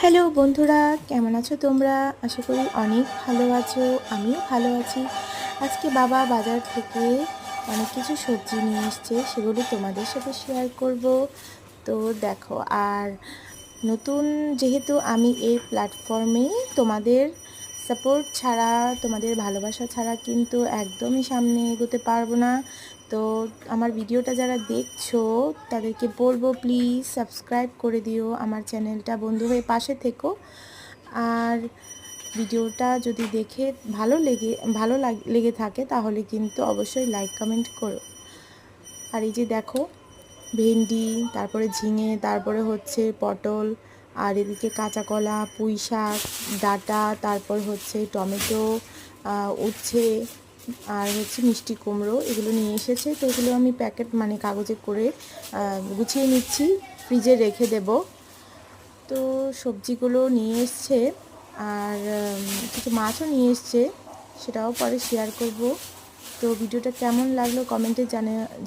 Hello বন্ধুরা, কেমন আছো তোমরা? আশা করি অনেক ভালো আছো। আমিও ভালো আছি। আজকে বাবা বাজার থেকে অনেক কিছু সবজি নিয়ে এসছে, সেগুলো তোমাদের সাথে শেয়ার করব। তো দেখো, আর নতুন যেহেতু আমি এই প্ল্যাটফর্মে তোমাদের সাপোর্ট ছাড়া, তোমাদের ভালোবাসা ছাড়া কিন্তু একদমই সামনে এগোতে পারবো না। তো আমার ভিডিওটা যারা দেখছো তাদেরকে বলবো, প্লিজ সাবস্ক্রাইব করে দিও আমার চ্যানেলটা, বন্ধু হয়ে পাশে থেকো। আর ভিডিওটা যদি দেখে লেগে থাকে তাহলে কিন্তু অবশ্যই লাইক কমেন্ট করো। আর এই যে দেখো, ভেন্ডি, তারপরে ঝিঙে, তারপরে হচ্ছে পটল, আর এদিকে কাঁচা কলা, পুঁই শাক, ডাঁটা, তারপর হচ্ছে টমেটো, উচ্ছে, আর হচ্ছে মিষ্টি কুমড়ো, এগুলো নিয়ে এসেছে। তো এগুলো আমি প্যাকেট মানে কাগজে করে গুছিয়ে নিচ্ছি, ফ্রিজে রেখে দেব। তো সবজিগুলো নিয়ে এসছে, আর কিছু মাছও নিয়ে এসছে, সেটাও পরে শেয়ার করব। তো ভিডিওটা কেমন লাগলো কমেন্টে